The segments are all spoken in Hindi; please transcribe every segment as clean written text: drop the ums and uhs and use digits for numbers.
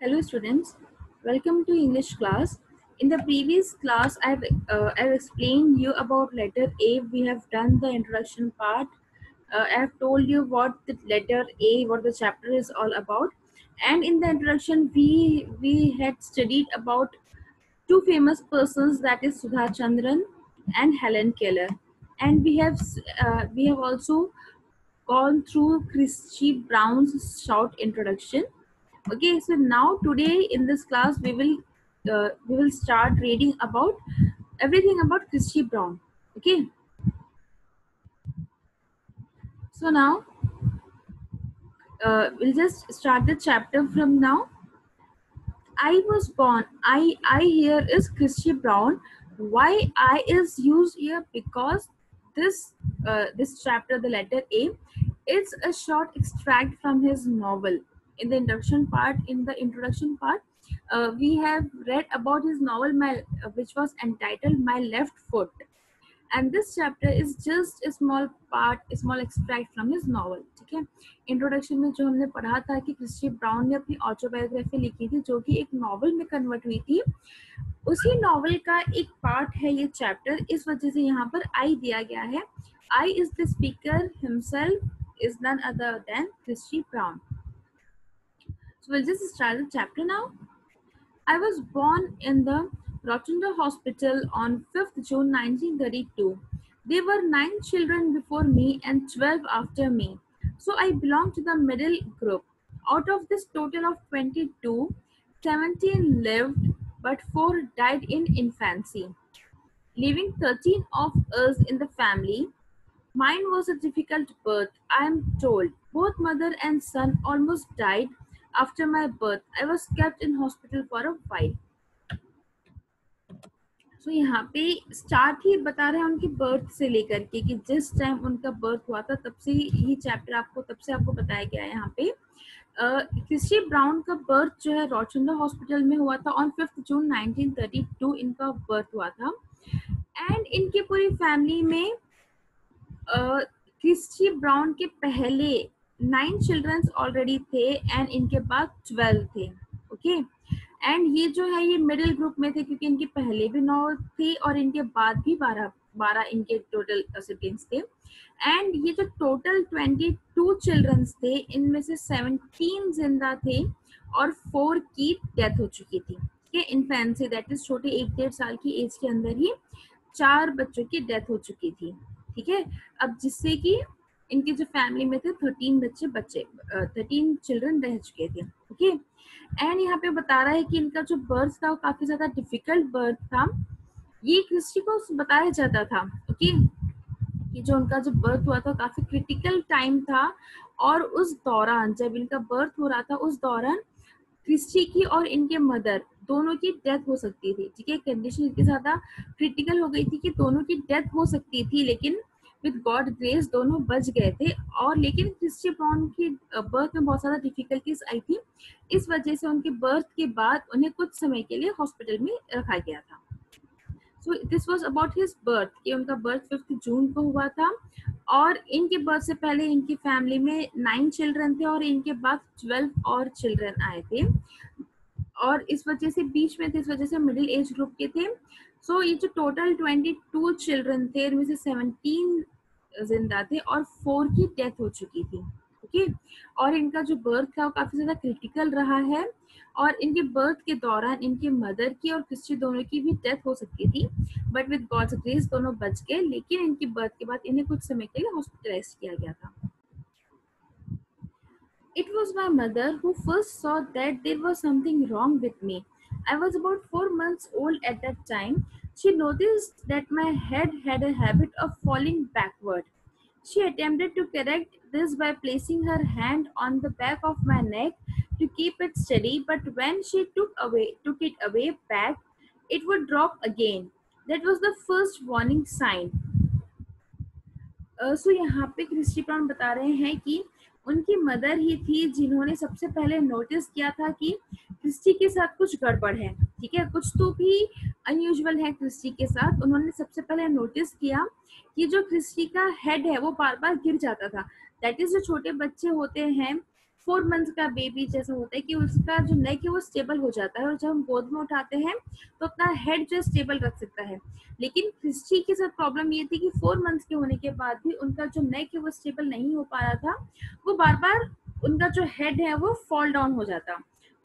Hello students, welcome to English class. In the previous class, I've explained you about letter A. We have done the introduction part. I have told you what the letter A, what the chapter is all about. And in the introduction, we had studied about two famous persons, that is Sudha Chandran and Helen Keller. And we have also gone through Christy Brown's short introduction. Okay, so now today in this class we will start reading about everything about Christy Brown. Okay, so now we'll just start the chapter from now. I was born. I here is Christy Brown. Why I is used here? Because this chapter, the letter A, it's a short extract from his novel. In the introduction part, we have read about his novel, which was entitled "My Left Foot." And this chapter is just a small part, a small extract from his novel. ठीक है, इंट्रोडक्शन में जो हमने पढ़ा था कि क्रिस्टी ब्राउन ने अपनी ऑटोबायोग्राफी लिखी थी जो कि एक नॉवल में कन्वर्ट हुई थी, उसी नॉवल का एक पार्ट है ये चैप्टर. इस वजह से यहाँ पर आई दिया गया है. I is the speaker himself is none other than Christy Brown. So we'll just start the chapter now. I was born in the Rotunda Hospital on 5th June 1932. There were 9 children before me and 12 after me. So I belong to the middle group. Out of this total of 22, 17 lived, but 4 died in infancy, leaving 13 of us in the family. Mine was a difficult birth, I am told. Both mother and son almost died after my birth. I was kept in hospital for a while. So यहाँ पे स्टार्ट ही बता रहे हैं उनकी बर्थ से लेकर के कि जिस टाइम उनका बर्थ हुआ था तब से ही चैप्टर आपको तब से आपको बताया गया है. यहाँ पे क्रिस्टी ब्राउन का बर्थ जो है रोचंडा हॉस्पिटल में हुआ था ऑन 5 जून 1932. इनका बर्थ हुआ था एंड इनकी पूरी फैमिली में क्रिस्टी ब्राउन के पहले 9 चिल्ड्रंस ऑलरेडी थे एंड इनके बाद 12 थे. ओके, एंड ये जो है ये मिडिल ग्रुप में थे क्योंकि इनके पहले भी 9 थे और इनके बाद भी 12 इनके टोटल सिबलिंग्स थे. एंड ये जो टोटल 22 चिल्ड्रंस थे इनमें से 17 जिंदा थे और 4 की डेथ हो चुकी थी. ठीक है, इन्फेंसी दैट इज छोटे 1-1.5 साल की एज के अंदर ही 4 बच्चों की डेथ हो चुकी थी. ठीक है, अब जिससे कि इनके जो फैमिली में थे 13 चिल्ड्रन रह चुके थे. ओके, एंड यहाँ पे बता रहा है कि इनका जो बर्थ था वो काफी ज्यादा डिफिकल्ट बर्थ था. ये क्रिस्टी को बताया जाता था ओके कि जो उनका जो बर्थ हुआ था काफी क्रिटिकल टाइम था और उस दौरान जब इनका बर्थ हो रहा था उस दौरान क्रिस्टी की और इनके मदर दोनों की डेथ हो सकती थी. ठीक है, कंडीशन इतनी ज्यादा क्रिटिकल हो गई थी कि दोनों की डेथ हो सकती थी, लेकिन विद गॉड ग्रेस दोनों बच गए थे. और लेकिन क्रिस्टी ब्राउन की बर्थ में बहुत ज्यादा डिफिकल्टीज आई थी. इस वजह से उनके बर्थ के बाद उन्हें कुछ समय के लिए हॉस्पिटल में रखा गया था. So this was about his birth कि उनका बर्थ 5 जून को हुआ था और इनके बर्थ से पहले इनकी फैमिली में 9 चिल्ड्रन थे और इनके बाद 12 और चिल्ड्रन आए थे और इस वजह से बीच में थे, इस वजह से मिडिल एज ग्रुप के थे. सो ये जो टोटल 22 चिल्ड्रन थे इनमें से 17 जिंदा थे और 4 की डेथ हो चुकी थी. ओके, और इनका जो बर्थ था वो काफी ज्यादा क्रिटिकल रहा है और इनके बर्थ के दौरान इनके मदर की और क्रिस्टी दोनों की भी डेथ हो सकती थी, बट विद गॉड्स ग्रेस दोनों बच गए. लेकिन इनकी बर्थ के बाद इन्हें कुछ समय के लिए हॉस्पिटलाइज किया गया था. It was my mother who first saw that there was something wrong with me. I was about 4 months old at that time. She noticed that my head had a habit of falling backward. She attempted to correct this by placing her hand on the back of my neck to keep it steady, but when she took it away back, it would drop again. That was the first warning sign. सो यहाँ पे क्रिस्टी ब्राउन बता रहे हैं कि उनकी मदर ही थी जिन्होंने सबसे पहले नोटिस किया था कि क्रिस्टी के साथ कुछ गड़बड़ है. ठीक है, कुछ तो भी अनयूजुअल है क्रिस्टी के साथ. उन्होंने सबसे पहले नोटिस किया कि जो क्रिस्टी का हेड है वो बार बार गिर जाता था. दैट इज जो छोटे बच्चे होते हैं 4 मंथ्स का बेबी जैसा होता है कि उसका जो नेक है वो स्टेबल हो जाता है और जब हम गोद में उठाते हैं तो अपना हेड जो स्टेबल रख सकता है। लेकिन क्रिस्टी के साथ प्रॉब्लम ये थी कि 4 मंथ्स के होने के बाद भी उनका जो नेक है वो स्टेबल नहीं हो पा रहा था। वो बार बार उनका जो हेड है वो फॉल डाउन हो जाता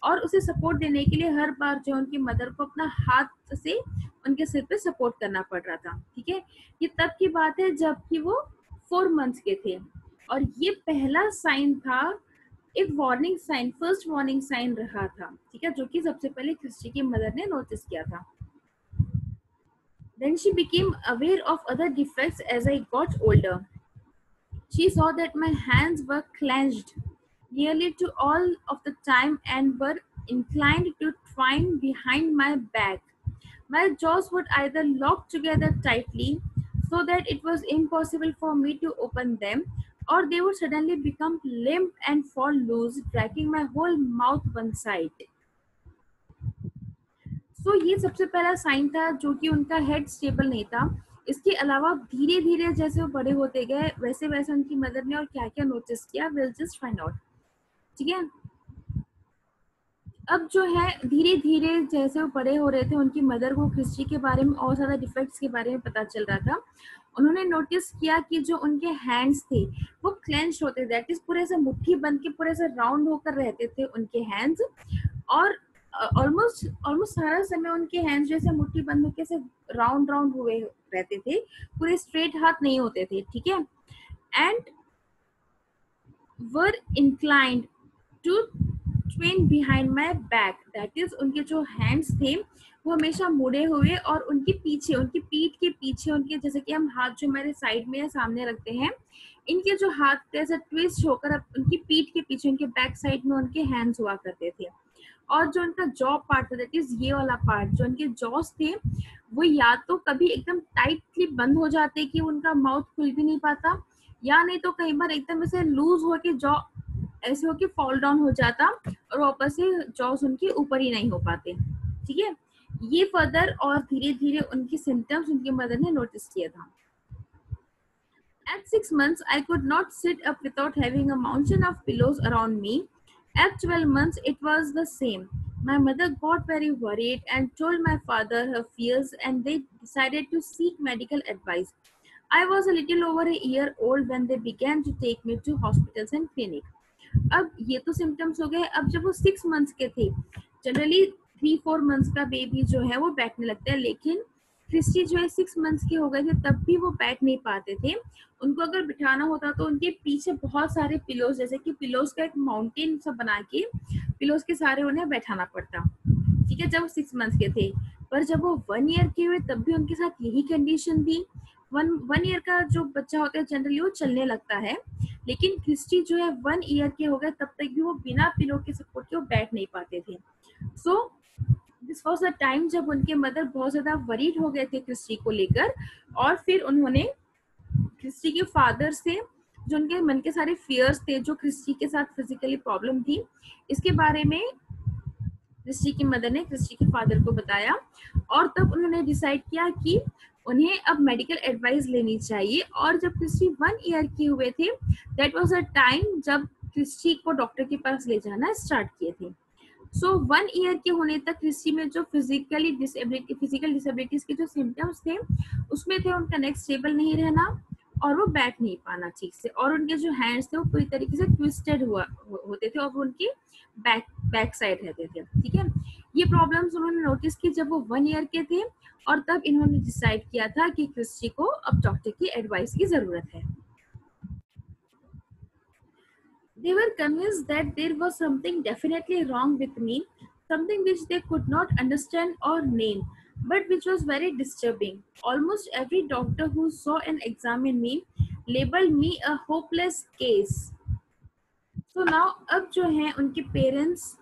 और उसे सपोर्ट देने के लिए हर बार जो उनकी मदर को अपना हाथ से उनके सिर पे सपोर्ट करना पड़ रहा था। ठीक है, ये तब की बात है जबकि वो 4 मंथ्स के थे और ये पहला साइन था, एक warning sign, first warning sign रहा था। ठीक है, जो कि सबसे पहले क्रिस्टी की मदर ने नोटिस किया था। Then she became aware of other defects as I got older. She saw that my hands were clenched nearly to all of the time and were inclined to twine behind my back. My jaws would either lock together tightly so that it was impossible for me to open them, or they would suddenly become limp and fall loose, dragging my whole mouth one side. सो ये सबसे पहला साइन था जो कि उनका हेड स्टेबल नहीं था। इसके अलावा धीरे धीरे जैसे वो बड़े होते गए वैसे वैसे उनकी मदर ने और क्या क्या नोटिस किया, विल जस्ट फाइंड आउट। ठीक है, अब जो है धीरे धीरे जैसे वो बड़े हो रहे थे उनकी मदर को क्रिस्टी के बारे में और ज़्यादा डिफेक्ट्स के बारे में पता चल रहा था। उन्होंने नोटिस किया कि जो उनके हैंड्स थे वो क्लेंच होते, दैट इज पूरे से मुट्ठी बन के पूरे से राउंड होकर रहते थे उनके हैंड्स। और ऑलमोस्ट ऑलमोस्ट सारा समय उनके हैंड्स जैसे मुट्ठी बंद होकर से राउंड राउंड हुए रहते थे, पूरे स्ट्रेट हाथ नहीं होते थे। ठीक है, and were inclined to twin behind my back, that is उनके जो हैंड्स थे वो हमेशा मुड़े हुए और उनके पीछे, उनकी पीठ के पीछे, उनके जैसे कि हम हाथ जो हमारे साइड में या सामने रखते हैं, इनके जो हाथ थे ऐसे ट्विस्ट होकर उनकी पीठ के पीछे उनके बैक साइड में उनके हैंड्स हुआ करते थे। और जो उनका जॉ पार्ट था, दैट इज ये वाला पार्ट, जो उनके जॉस थे वो या तो कभी एकदम टाइटली बंद हो जाते कि उनका माउथ खुल भी नहीं पाता, या नहीं तो कई बार एकदम ऐसे लूज होके जॉ ऐसे होके फॉल डाउन हो जाता और वापस से जॉस उनके ऊपर ही नहीं हो पाते। ठीक है, ये फर्दर और धीरे धीरे उनकी सिम्टम्स उनकी मदर ने नोटिस किया था। At 6 months, I could not sit up without having a mountain of pillows around me. At 12 months, it was the same. My mother got very worried and told my father her fears, and they decided to seek medical advice. I was a little over a year old when they began to take me to hospitals and clinics. अब ये तो सिम्टम्स हो गए। अब जब वो 6 मंथ्स के थे, जनरली 3-4 मंथ्स का बेबी जो है वो बैठने लगता है, लेकिन क्रिस्टी जो है 6 मंथ्स के हो गए थे तब भी वो बैठ नहीं पाते थे। उनको अगर बिठाना होता तो उनके पीछे बहुत सारे पिलोज, जैसे कि पिलोज का एक माउंटेन सा बना के पिलोज के सारे उन्हें बैठाना पड़ता। ठीक है, जब वो 6 मंथ्स के थे। पर जब वो 1 ईयर के हुए तब भी उनके साथ यही कंडीशन थी। वन ईयर का जो बच्चा होता है जनरली वो चलने लगता है, लेकिन क्रिस्टी जो है 1 ईयर के हो गए तब तक भी वो बिना पिलो के सपोर्ट के वो बैठ नहीं पाते थे। So this was the time जब उनके मदर बहुत ज्यादा वरीड हो गए थे क्रिस्टी को लेकर, और फिर उन्होंने क्रिस्टी के फादर से जो उनके मन के सारे फियर्स थे, जो क्रिस्टी के साथ फिजिकली प्रॉब्लम थी, इसके बारे में क्रिस्टी की मदर ने क्रिस्टी के फादर को बताया। और तब उन्होंने डिसाइड किया कि उन्हें अब मेडिकल एडवाइस लेनी चाहिए। और जब क्रिस्टी 1 ईयर के हुए थे, दैट वाज अ टाइम जब क्रिस्टी को डॉक्टर के पास ले जाना स्टार्ट किए थे। सो 1 ईयर के होने तक क्रिस्टी में जो फिजिकल डिसेबिलिटीज के जो सिम्टम्स थे उसमें थे उनका नेक स्टेबल नहीं रहना और वो बैठ नहीं पाना ठीक से, और उनके जो हैंड्स थे वो पूरी तरीके से ट्विस्टेड होते थे और वो उनकी बैक साइड रहते थे। ठीक है, ये प्रॉब्लम्स उन्होंने नोटिस की जब वो 1 ईयर के थे, और तब इन्होंने डिसाइड किया था कि क्रिस्टी को अब डॉक्टर की एडवाइस की जरूरत है। They were convinced that there was something definitely wrong with me, something which they could not understand or name, but which was very disturbing. Almost every doctor who saw and examined me labeled me a hopeless case. So now अब जो है उनके पेरेंट्स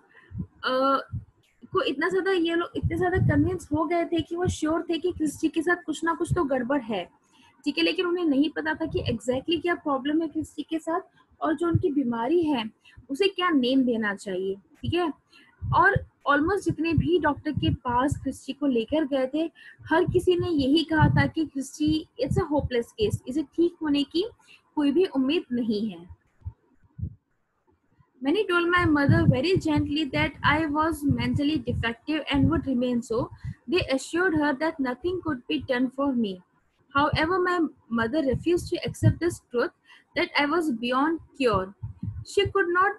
को इतना ज्यादा, ये लोग इतने ज्यादा कन्विंस हो गए थे कि वो श्योर थे कि क्रिस्टी के साथ कुछ ना कुछ तो गड़बड़ है। ठीक है, लेकिन उन्हें नहीं पता था कि एग्जैक्टली क्या प्रॉब्लम है क्रिस्टी के साथ और जो उनकी बीमारी है उसे क्या नेम देना चाहिए। ठीक है, और ऑलमोस्ट जितने भी डॉक्टर के पास क्रिस्टी को लेकर गए थे, हर किसी ने यही कहा था कि Christy it's a hopeless case, इसे ठीक होने की कोई भी उम्मीद नहीं है। Many told my mother very gently that I was mentally defective and would remain so. They assured her that nothing could be done for me. However, my mother refused to accept this truth that I was beyond cure. She could not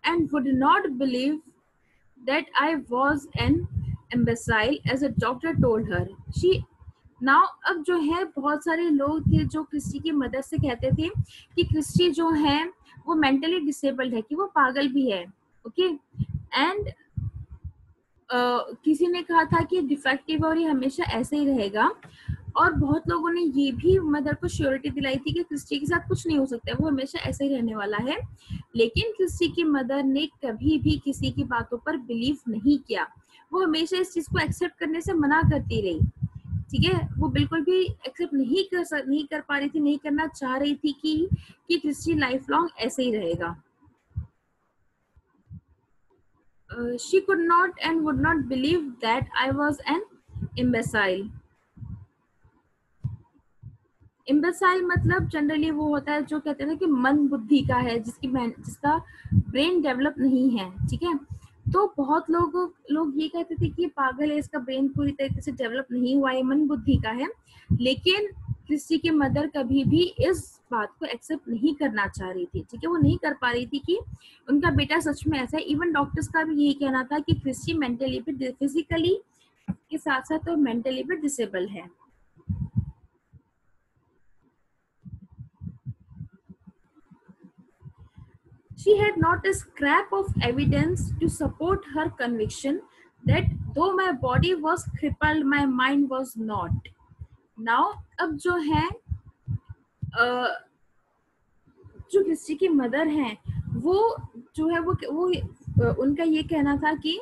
and would not believe that I was an imbecile as a doctor told her. She now अब जो है बहुत सारे लोग थे जो क्रिस्टी की मदद से कहते थे कि क्रिस्टी जो है वो मेंटली डिसेबल्ड है, कि वो पागल भी है, ओके एंड किसी ने कहा था कि डिफेक्टिव और ये हमेशा ऐसे ही रहेगा, और बहुत लोगों ने ये भी मदर को श्योरिटी दिलाई थी कि क्रिस्टी के साथ कुछ नहीं हो सकता है, वो हमेशा ऐसे ही रहने वाला है। लेकिन क्रिस्टी की मदर ने कभी भी किसी की बातों पर बिलीव नहीं किया, वो हमेशा इस चीज को एक्सेप्ट करने से मना करती रही। ठीक है, वो बिल्कुल भी एक्सेप्ट नहीं कर पा रही थी, नहीं करना चाह रही थी कि क्रिस्टी लाइफ लॉन्ग ऐसे ही रहेगा। She could not and would not believe that I was an imbecile. इम्बेसाइल मतलब जनरली वो होता है जो कहते हैं ना कि मन बुद्धि का है, जिसका ब्रेन डेवलप नहीं है। ठीक है, तो बहुत लोग ये कहते थे कि ये पागल है, इसका ब्रेन पूरी तरीके से डेवलप नहीं हुआ है, मन बुद्धि का है। लेकिन क्रिस्टी की मदर कभी भी इस बात को एक्सेप्ट नहीं करना चाह रही थी। ठीक है, वो नहीं कर पा रही थी कि उनका बेटा सच में ऐसा है। इवन डॉक्टर्स का भी यही कहना था कि क्रिस्टी मेंटली भी, फिजिकली के साथ साथ तो मेंटली भी डिसेबल है। She had not a scrap of evidence to support her conviction that though my body was crippled, my mind was not. Now, अब जो है जो क्रिस्टी की मदर हैं, वो जो है वो उनका ये कहना था कि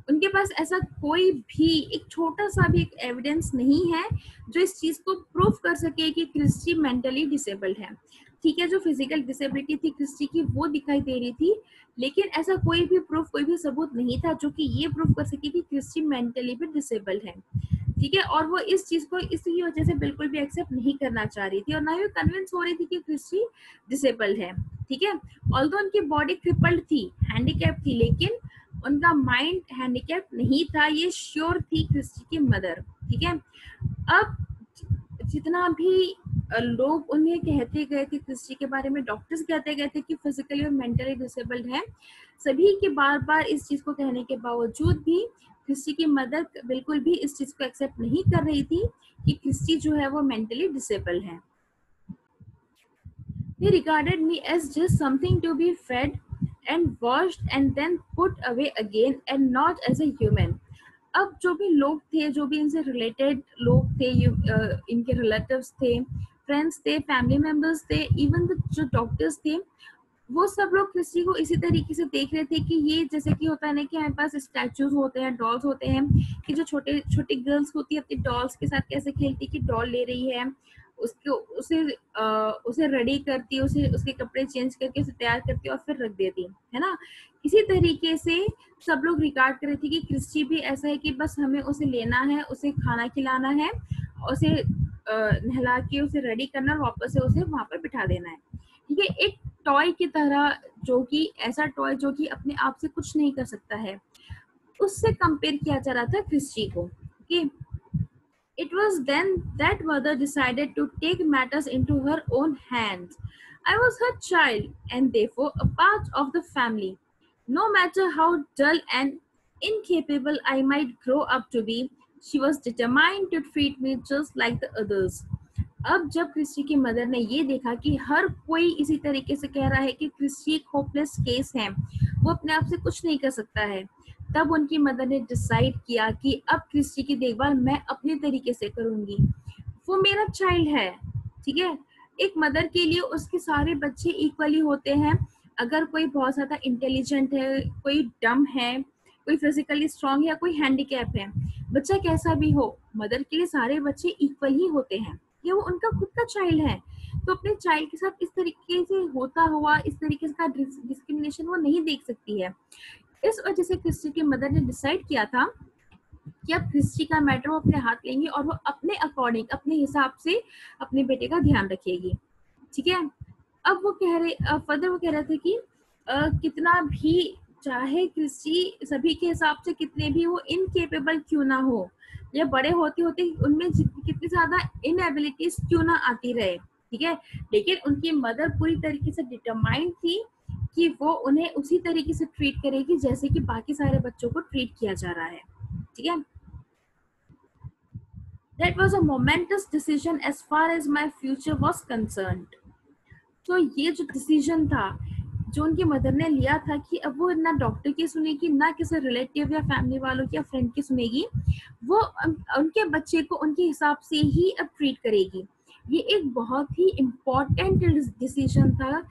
उनके पास ऐसा कोई भी एक छोटा सा भी एक एविडेंस नहीं है जो इस चीज को प्रूव कर सके कि क्रिस्टी मेंटली डिसेबल्ड है। ठीक है, जो फिजिकल डिसेबिलिटी थी क्रिस्टी की वो दिखाई दे रही थी, लेकिन ऐसा कोई भी प्रूफ, कोई भी सबूत नहीं था जो कि ये प्रूफ कर सके कि क्रिस्टी मेंटली भी डिसेबल्ड है। ठीक है, और वो इस चीज को इसी वजह से बिल्कुल भी एक्सेप्ट नहीं करना चाह रही थी, और ना ही कन्विंस हो रही थी कि क्रिस्टी डिसेबल्ड है। ठीक है, ऑल्दो उनकी बॉडी क्रिपल्ड थी, हैंडीकैप थी, लेकिन उनका माइंड हैंडीकैप नहीं था, ये श्योर थी क्रिस्टी की मदर। ठीक है, अब जितना भी लोग उन्हें कहते गए थे क्रिस्टी के बारे में, डॉक्टर्स कहते गए थे कि फिजिकली और मेंटली डिसेबल्ड है, सभी के बार बार इस चीज को कहने के बावजूद भी क्रिस्टी की मदर बिल्कुल भी इस चीज को एक्सेप्ट नहीं कर रही थी कि क्रिस्टी जो है वो मेंटली डिसेबल्ड है। They regarded me as just something to be fed and washed and then put away again and not as a human. अब जो भी लोग थे, जो भी इनसे रिलेटेड लोग थे, इनके रिलेटिव्स थे, फ्रेंड्स थे, फैमिली मेंबर्स थे, इवन जो डॉक्टर्स थे, वो सब लोग क्रिस्टी को इसी तरीके से देख रहे थे कि ये जैसे कि होता है ना कि हमारे पास स्टैचूज होते हैं, डॉल्स होते हैं, कि जो छोटे छोटी गर्ल्स होती है अपनी डॉल्स के साथ कैसे खेलती कि डॉल ले रही है, उसको उसे रेडी करती, उसे उसके कपड़े चेंज करके उसे तैयार करती और फिर रख देती है ना। इसी तरीके से सब लोग रिगार्ड कर रहे थे कि क्रिस्टी भी ऐसा है कि बस हमें उसे लेना है, उसे खाना खिलाना है, उसे नहला के उसे रेडी करना और वापस से उसे वहां पर बिठा देना है। ठीक है, एक टॉय की तरह, जो कि ऐसा टॉय जो कि अपने आप से कुछ नहीं कर सकता है, उससे कंपेयर किया जा रहा था क्रिस्टी को। Okay, It was then that mother decided to take matters into her own hands. I was her child and therefore a part of the family. No matter how dull and incapable I might grow up to be, she was determined to treat me just like the others. अब जब क्रिस्टी की मदर ने ये देखा कि हर कोई इसी तरीके से कह रहा है कि क्रिस्टी एक होपलेस केस है, वो अपने आप से कुछ नहीं कर सकता है, तब उनकी मदर ने डिसाइड किया कि अब क्रिस्टी की देखभाल मैं अपने तरीके से करूंगी। वो मेरा चाइल्ड है। ठीक है, एक मदर के लिए उसके सारे बच्चे इक्वली होते हैं। अगर कोई बहुत ज्यादा इंटेलिजेंट है, कोई डम है, कोई फिजिकली स्ट्रांग या कोई हैंडीकैप है, बच्चा कैसा भी हो, मदर के लिए सारे बच्चे इक्वल ही होते हैं। ये वो उनका खुद का चाइल्ड है, तो अपने चाइल्ड के साथ इस तरीके से होता हुआ इस तरीके का डिस्क्रिमिनेशन वो नहीं देख सकती है। इस वजह से क्रिस्टी की मदर ने डिसाइड किया था कि अब क्रिस्टी का मैटर वो अपने हाथ लेंगे और वो अपने अकॉर्डिंग, अपने हिसाब से अपने बेटे का ध्यान रखेगी। ठीक है, अब वो कह रहे फर्दर वो कह रहे थे कि कितना भी चाहे क्रिस्टी सभी के हिसाब से कितने भी वो इनकेपेबल क्यों ना हो, या बड़े होते होते उनमें कितनी ज्यादा इनएबिलिटीज क्यों ना आती रहे, ठीक है, लेकिन उनकी मदर पूरी तरीके से डिटरमाइंड थी कि वो उन्हें उसी तरीके से ट्रीट करेगी जैसे कि बाकी सारे बच्चों को ट्रीट किया जा रहा है, ठीक है। That was a momentous decision as far as my future was concerned. तो ये जो डिसीजन था जो उनकी मदर ने लिया था कि अब वो ना डॉक्टर की सुनेगी ना किसी रिलेटिव या फैमिली वालों की या फ्रेंड की सुनेगी, वो उनके बच्चे को उनके हिसाब से ही अब ट्रीट करेगी। ये एक बहुत ही इम्पोर्टेंट डिसीजन था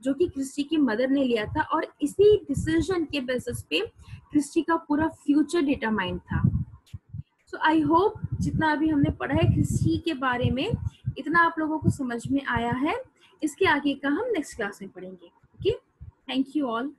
जो कि क्रिस्टी की मदर ने लिया था, और इसी डिसीजन के बेसिस पे क्रिस्टी का पूरा फ्यूचर डिटरमाइंड था। सो आई होप जितना अभी हमने पढ़ा है क्रिस्टी के बारे में, इतना आप लोगों को समझ में आया है। इसके आगे का हम नेक्स्ट क्लास में पढ़ेंगे। Okay, thank you all.